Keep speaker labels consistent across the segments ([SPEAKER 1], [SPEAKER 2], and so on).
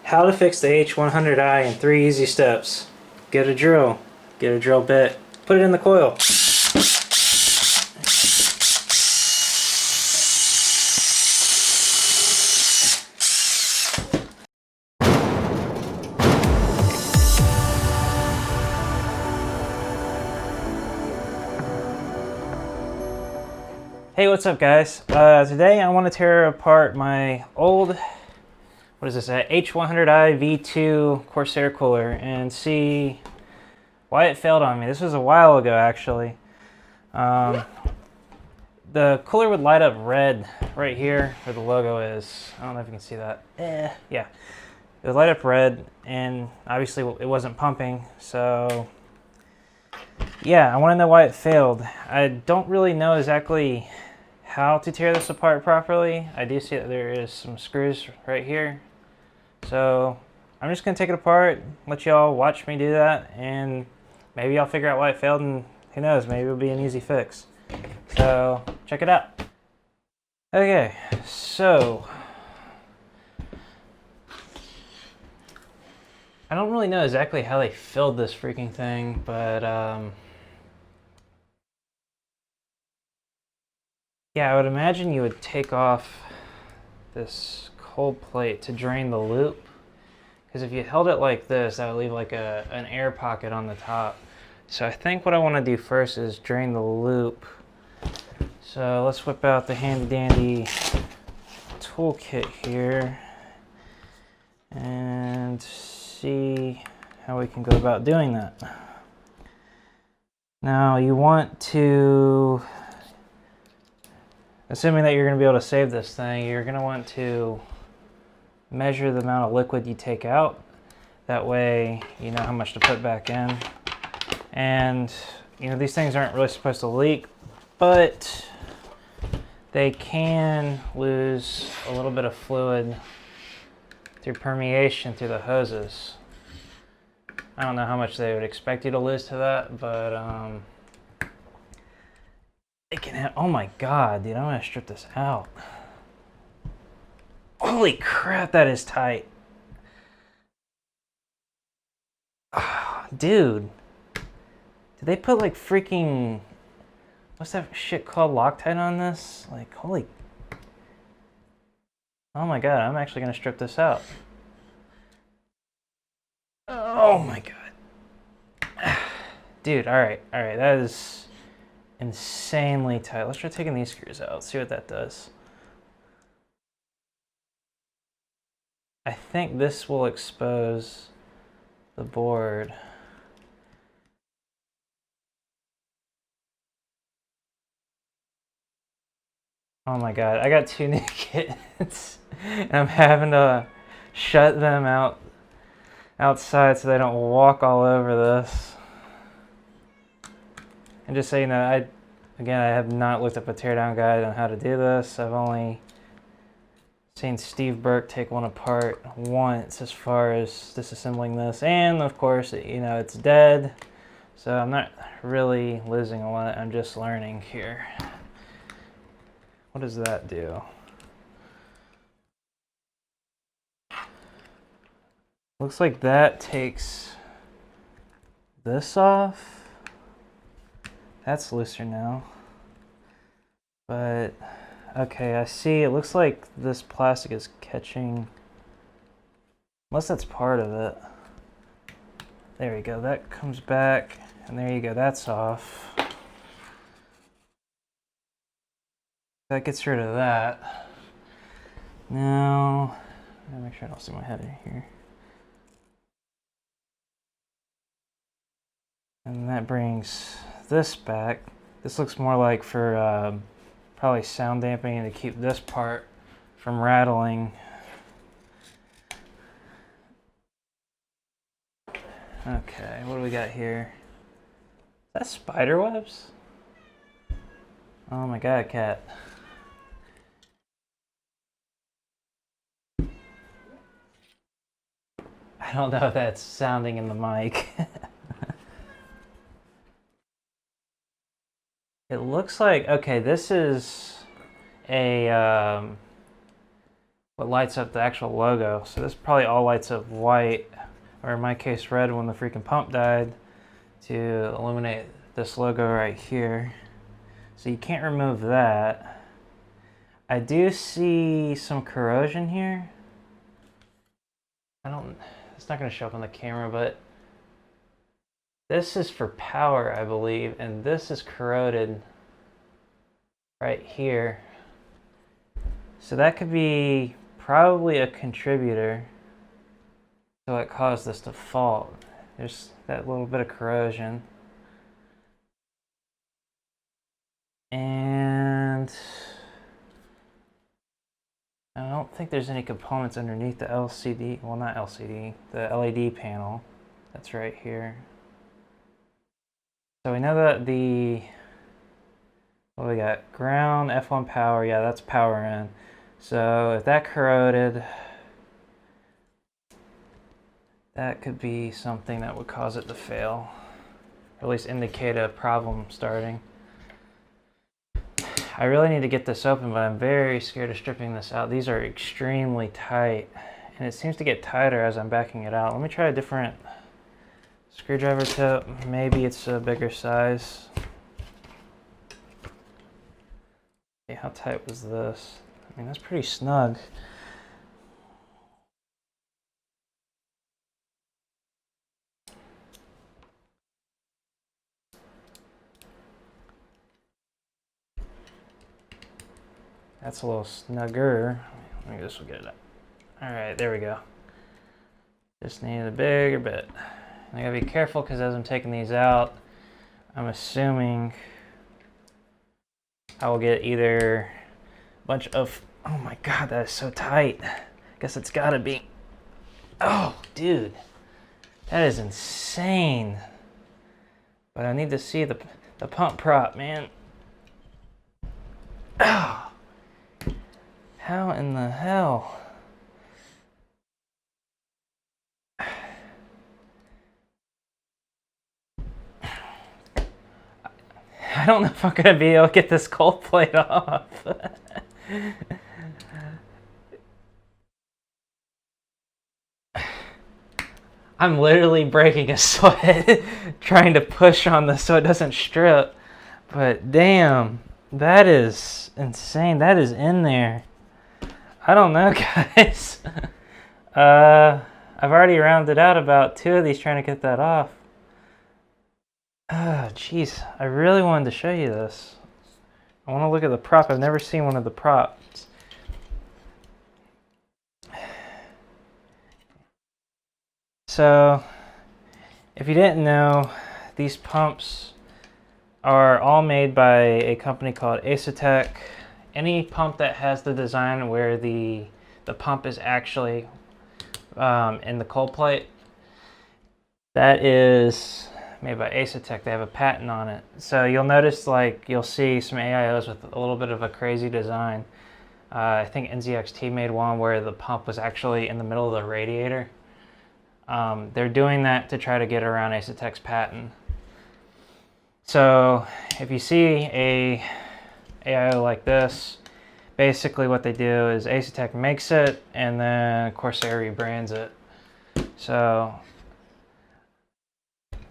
[SPEAKER 1] How to fix the H100i in 3 easy steps. Get a drill bit, put it in the coil. Hey, what's up guys? Today I want to tear apart my old, what is this, H100i V2 Corsair cooler and see why it failed on me. This was a while ago actually. The cooler would light up red right here where the logo is. I don't know if you can see that. Yeah. It would light up red and obviously it wasn't pumping, so yeah, I want to know why it failed. I don't really know exactly how to tear this apart properly. I do see that there is some screws right here. So I'm just going to take it apart, let y'all watch me do that, and maybe I'll figure out why it failed, and who knows, maybe it'll be an easy fix. So check it out. Okay, so I don't really know exactly how they filled this freaking thing, but yeah, I would imagine you would take off this cold plate to drain the loop, because if you held it like this, that would leave like an air pocket on the top. So I think what I want to do first is drain the loop. So let's whip out the handy dandy toolkit here and see how we can go about doing that. Now you want to, assuming that you're going to be able to save this thing, you're going to want to measure the amount of liquid you take out. That way you know how much to put back in. And you know, these things aren't really supposed to leak, but they can lose a little bit of fluid through permeation through the hoses. I don't know how much they would expect you to lose to that, but it can have, oh my god, dude, I'm gonna strip this out. Holy crap, that is tight. Oh, dude. Did they put like freaking, what's that shit called, Loctite on this? Like, holy, oh my god, I'm actually gonna strip this out. Oh my god. Dude, alright, that is insanely tight. Let's try taking these screws out, see what that does. I think this will expose the board. Oh my god, I got 2 new kittens and I'm having to shut them outside so they don't walk all over this. And just so you know, I have not looked up a teardown guide on how to do this. I've only seen Steve Burke take one apart once as far as disassembling this, and of course, you know, it's dead, so I'm not really losing a lot. I'm just learning here. What does that do? Looks like that takes this off. That's looser now. But okay, I see. It looks like this plastic is catching, unless that's part of it. There we go. That comes back, and there you go. That's off. That gets rid of that. Now, I'm gonna make sure I don't see my head in here. And that brings this back. This looks more like for probably sound dampening to keep this part from rattling. Okay, what do we got here? Is that spider webs? Oh my god, cat. I don't know if that's sounding in the mic. It looks like, okay, this is a what lights up the actual logo. So this probably all lights up white, or in my case red when the freaking pump died, to illuminate this logo right here. So you can't remove that. I do see some corrosion here. It's not going to show up on the camera, but this is for power, I believe, and this is corroded right here. So that could be probably a contributor to what caused this to fault. There's that little bit of corrosion. And I don't think there's any components underneath the LCD, well, not LCD, the LED panel that's right here. So we know that what we got, ground, F1 power, yeah, that's power in. So if that corroded, that could be something that would cause it to fail, or at least indicate a problem starting. I really need to get this open, but I'm very scared of stripping this out. These are extremely tight, and it seems to get tighter as I'm backing it out. Let me try a different screwdriver tip. Maybe it's a bigger size. Okay, how tight was this? I mean, that's pretty snug. That's a little snugger. Maybe this will get it up. All right, there we go. Just need a bigger bit. I gotta be careful because as I'm taking these out, I'm assuming I will get either a bunch of, oh my God, that is so tight. I guess it's gotta be. Oh, dude, that is insane. But I need to see the pump prop, man. Oh. How in the hell? I don't know if I'm gonna be able to get this cold plate off. I'm literally breaking a sweat trying to push on this so it doesn't strip. But damn, that is insane. That is in there. I don't know, guys. I've already rounded out about 2 of these trying to get that off. Oh, jeez. I really wanted to show you this. I want to look at the prop. I've never seen one of the props. So, if you didn't know, these pumps are all made by a company called Asetek. Any pump that has the design where the pump is actually in the cold plate, that is made by Asetek. They have a patent on it. So you'll notice, like, you'll see some AIOs with a little bit of a crazy design. I think NZXT made one where the pump was actually in the middle of the radiator. They're doing that to try to get around Asetek's patent. So if you see a AIO like this, basically what they do is Asetek makes it and then Corsair rebrands it. So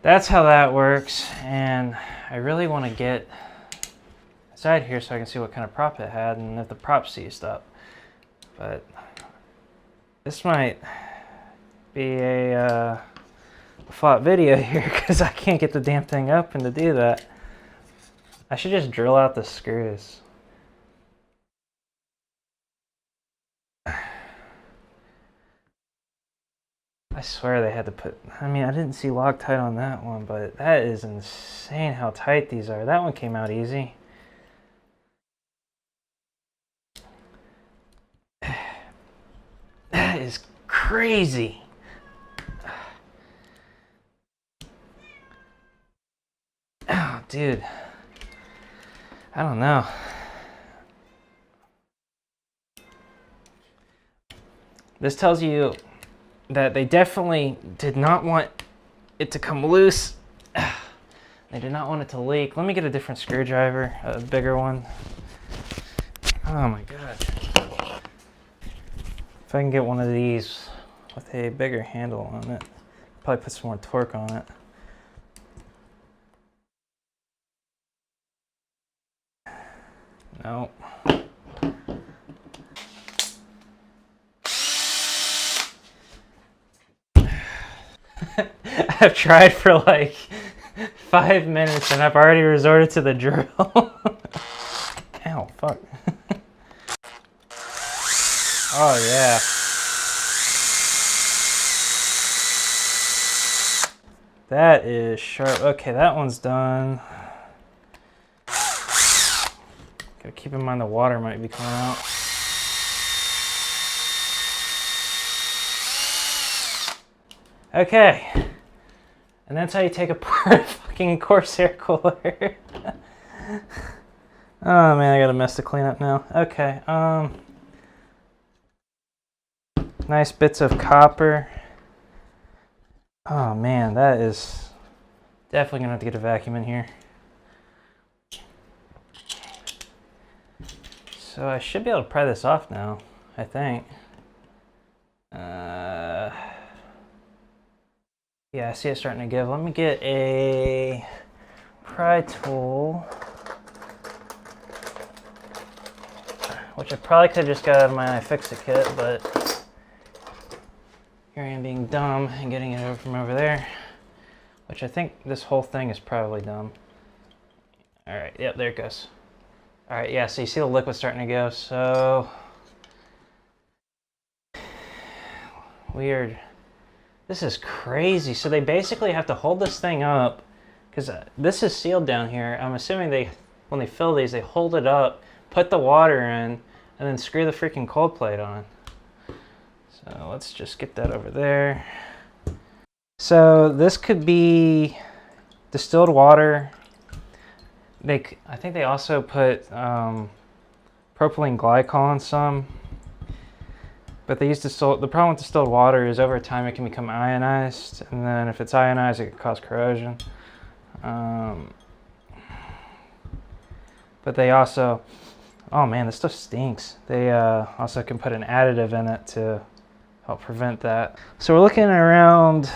[SPEAKER 1] that's how that works, and I really want to get inside here so I can see what kind of prop it had and if the prop seized up. But this might be a flat video here because I can't get the damn thing open to do that. I should just drill out the screws. I swear they had to put, I mean, I didn't see Loctite on that one, but that is insane how tight these are. That one came out easy. That is crazy. Oh, dude. I don't know. This tells you that they definitely did not want it to come loose. They did not want it to leak. Let me get a different screwdriver, a bigger one. Oh my God. If I can get one of these with a bigger handle on it, probably put some more torque on it. No. I've tried for like 5 minutes and I've already resorted to the drill. Ow, fuck. Oh yeah. That is sharp. Okay, that one's done. Gotta keep in mind the water might be coming out. Okay. And that's how you take apart a fucking Corsair cooler. Oh man, I got a mess to clean up now. Okay, nice bits of copper. Oh man, that is definitely gonna have to get a vacuum in here. So I should be able to pry this off now, I think. Yeah, I see it starting to give. Let me get a pry tool, which I probably could have just got out of my iFixit kit, but here I am being dumb and getting it over from over there, which I think this whole thing is probably dumb. All right, yep, there it goes. All right, yeah, so you see the liquid starting to go, so weird. This is crazy. So they basically have to hold this thing up because this is sealed down here. I'm assuming when they fill these, they hold it up, put the water in, and then screw the freaking cold plate on. So let's just get that over there. So this could be distilled water. I think they also put propylene glycol in some. But they use the problem with distilled water is over time it can become ionized, and then if it's ionized, it can cause corrosion. But they also, oh man, this stuff stinks. They also can put an additive in it to help prevent that. So we're looking at around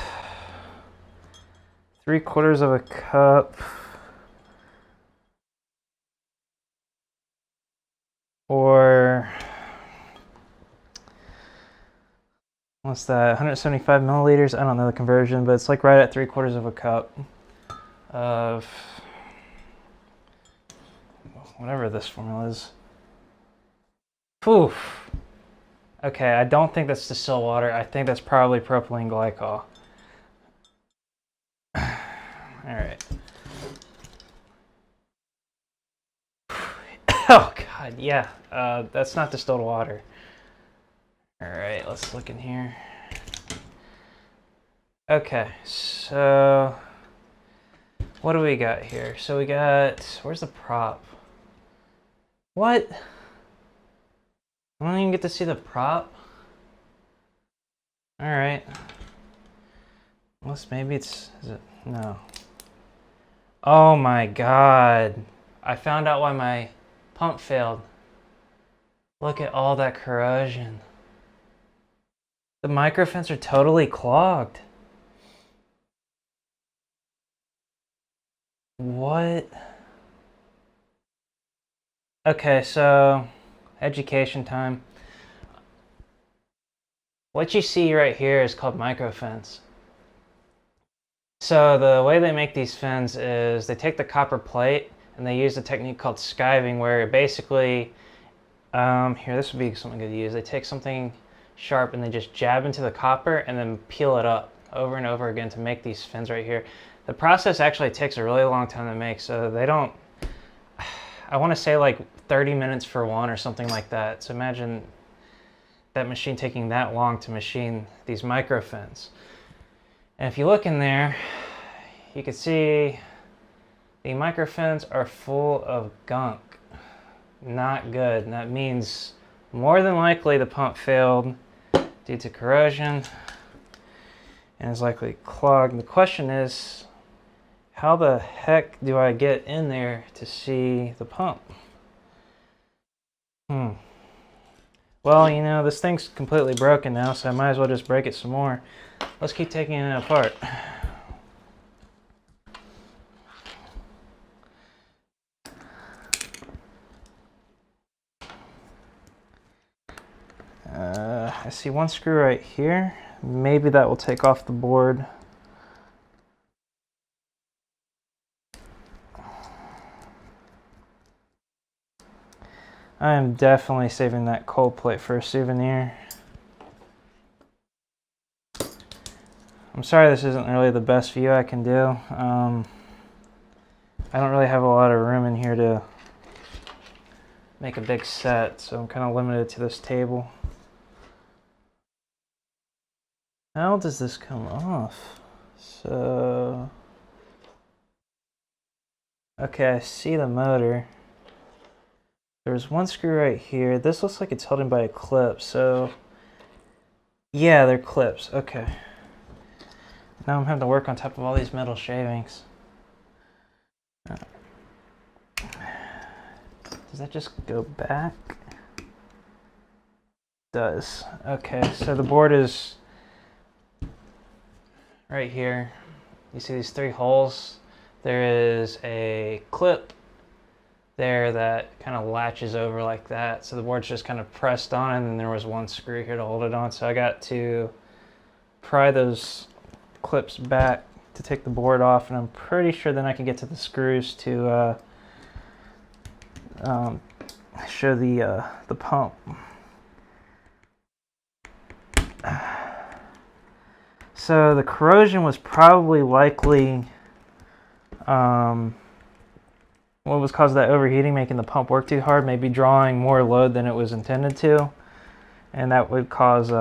[SPEAKER 1] 3/4 of a cup. Or what's that, 175 milliliters? I don't know the conversion, but it's like right at 3/4 of a cup of whatever this formula is. Oof. Okay, I don't think that's distilled water. I think that's probably propylene glycol. All right. Oh God, yeah, that's not distilled water. All right, let's look in here. Okay, so what do we got here? So we got, where's the prop? What? I don't even get to see the prop. All right. Unless maybe is it? No. Oh my God. I found out why my pump failed. Look at all that corrosion. The microfins are totally clogged. What? Okay, so education time. What you see right here is called microfins. So the way they make these fins is they take the copper plate and they use a technique called skiving, where basically, here, this would be something good to use. They take something sharp and they just jab into the copper and then peel it up over and over again to make these fins right here. The process actually takes a really long time to make, so they don't, I want to say like 30 minutes for one or something like that. So imagine that machine taking that long to machine these microfins. And if you look in there, you can see the microfins are full of gunk. Not good. And that means more than likely the pump failed due to corrosion and is likely clogged. The question is, how the heck do I get in there to see the pump? Well, you know, this thing's completely broken now, so I might as well just break it some more. Let's keep taking it apart. I see one screw right here. Maybe that will take off the board. I am definitely saving that cold plate for a souvenir. I'm sorry this isn't really the best view I can do. I don't really have a lot of room in here to make a big set, so I'm kind of limited to this table. How does this come off? So, okay, I see the motor. There's one screw right here. This looks like it's held in by a clip, so yeah, they're clips. Okay. Now I'm having to work on top of all these metal shavings. Does that just go back? It does. Okay, so the board is right here. You see these 3 holes? There is a clip there that kind of latches over like that, so the board's just kind of pressed on, and then there was one screw here to hold it on, so I got to pry those clips back to take the board off, and I'm pretty sure then I can get to the screws to show the pump. So the corrosion was probably likely what was causing that overheating, making the pump work too hard, maybe drawing more load than it was intended to, and that would cause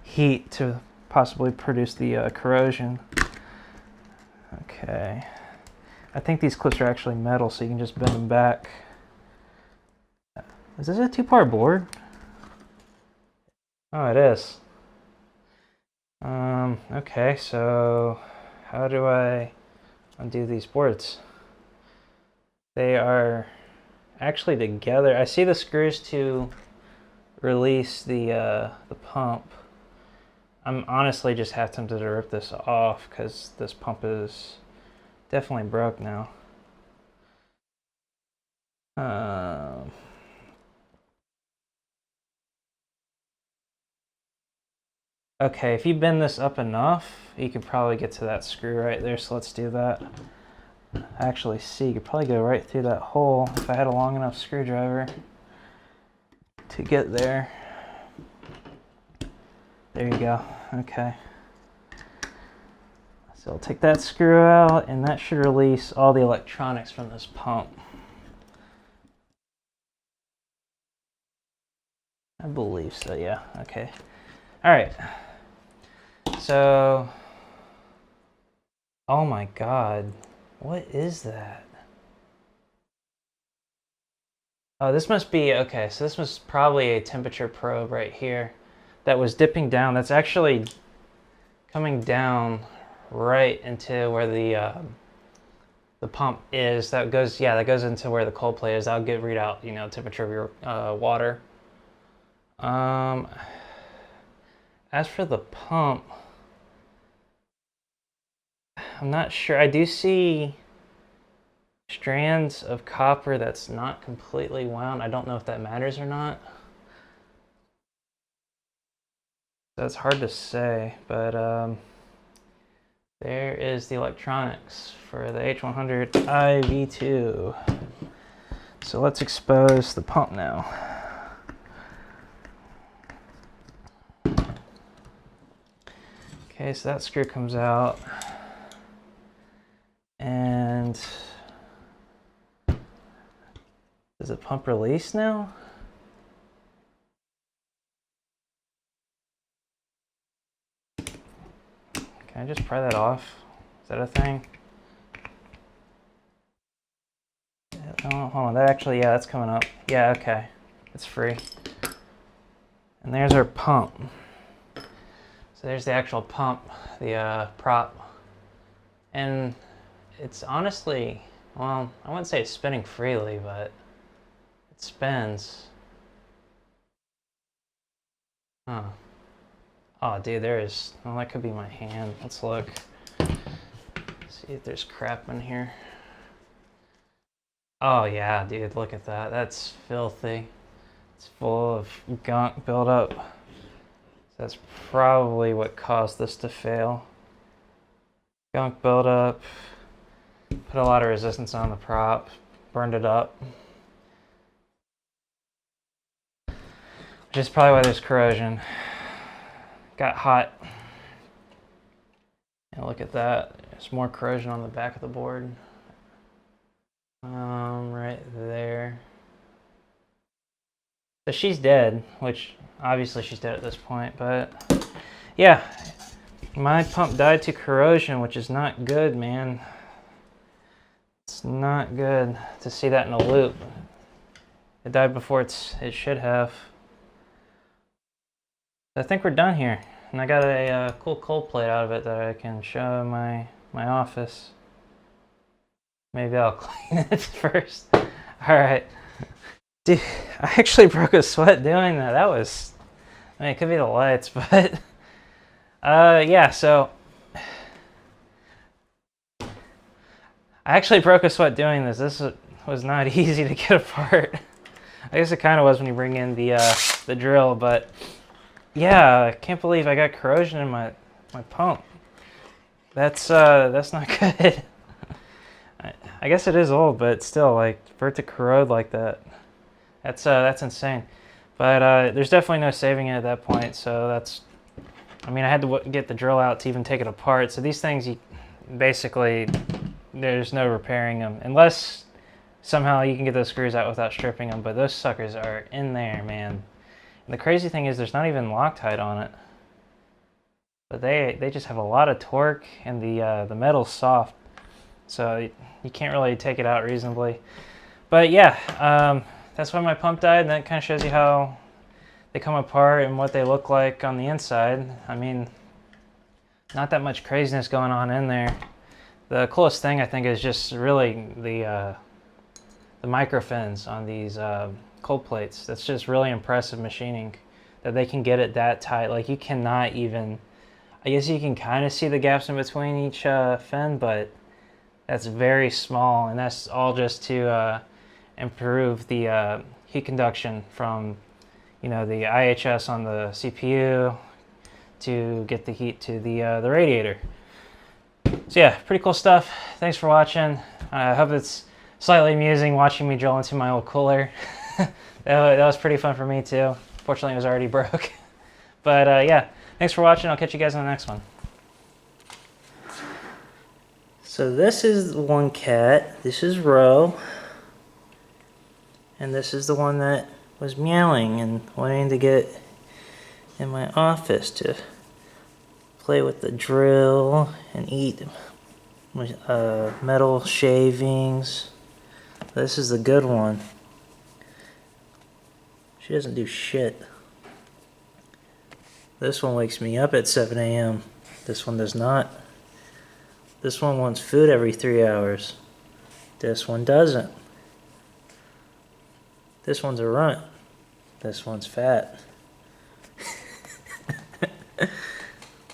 [SPEAKER 1] heat to possibly produce the corrosion. Okay, I think these clips are actually metal, so you can just bend them back. Is this a 2-part board? Oh, it is. Okay, so how do I undo these boards? They are actually together. I see the screws to release the pump. I'm honestly just half tempted to rip this off because this pump is definitely broke now. Okay, if you bend this up enough, you could probably get to that screw right there, so let's do that. Actually, see, you could probably go right through that hole if I had a long enough screwdriver to get there. There you go. Okay. So I'll take that screw out, and that should release all the electronics from this pump. I believe so, yeah. Okay. All right. So, oh my God. What is that? Oh, this must be, okay, so this was probably a temperature probe right here that was dipping down. That's actually coming down right into where the pump is. That goes, yeah, that goes into where the cold plate is. That'll read out, you know, temperature of your water. As for the pump, I'm not sure. I do see strands of copper that's not completely wound. I don't know if that matters or not. That's hard to say, but there is the electronics for the H100i V2. So let's expose the pump now. Okay, so that screw comes out, and does the pump release now? Can I just pry that off? Is that a thing? Oh, hold on, that actually, yeah, that's coming up. Yeah, okay, it's free. And there's our pump. So there's the actual pump, the prop. And it's honestly, well, I wouldn't say it's spinning freely, but it spins. Huh. Oh, dude, there is. Well, that could be my hand. Let's look. See if there's crap in here. Oh, yeah, dude, look at that. That's filthy. It's full of gunk buildup. That's probably what caused this to fail. Gunk buildup. Put a lot of resistance on the prop. Burned it up. Which is probably why there's corrosion. Got hot. And look at that. There's more corrosion on the back of the board. Right there. So she's dead, which obviously she's dead at this point, but yeah, my pump died to corrosion, which is not good, man. It's not good to see that in a loop. It died before it should have. I think we're done here, and I got a cool cold plate out of it that I can show in my office. Maybe I'll clean it first. All right. Dude, I actually broke a sweat doing that. That was, I mean, it could be the lights, but yeah, so I actually broke a sweat doing this. This was not easy to get apart. I guess it kind of was when you bring in the drill, but yeah, I can't believe I got corrosion in my pump. That's not good. I guess it is old, but still, like, for it to corrode like that, that's insane. But there's definitely no saving it at that point. So that's, I mean, I had to get the drill out to even take it apart. So these things, basically, there's no repairing them unless somehow you can get those screws out without stripping them. But those suckers are in there, man. And the crazy thing is, there's not even Loctite on it. But they just have a lot of torque, and the metal's soft, so you can't really take it out reasonably. But yeah, that's why my pump died, and that kind of shows you how they come apart and what they look like on the inside. I mean, not that much craziness going on in there. The coolest thing, I think, is just really the microfins on these cold plates. That's just really impressive machining, that they can get it that tight. Like, you cannot even, I guess you can kind of see the gaps in between each fin, but that's very small, and that's all just to improve the heat conduction from, you know, the IHS on the CPU to get the heat to the radiator. So yeah, pretty cool stuff. Thanks for watching. I hope it's slightly amusing watching me drill into my old cooler. that was pretty fun for me too. Fortunately, it was already broke. But yeah, thanks for watching. I'll catch you guys on the next one. So this is one cat. This is Ro. And this is the one that was meowing and wanting to get in my office to play with the drill and eat metal shavings. This is the good one. She doesn't do shit. This one wakes me up at 7 a.m. This one does not. This one wants food every 3 hours. This one doesn't. This one's a runt. This one's fat.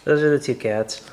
[SPEAKER 1] Those are the two cats.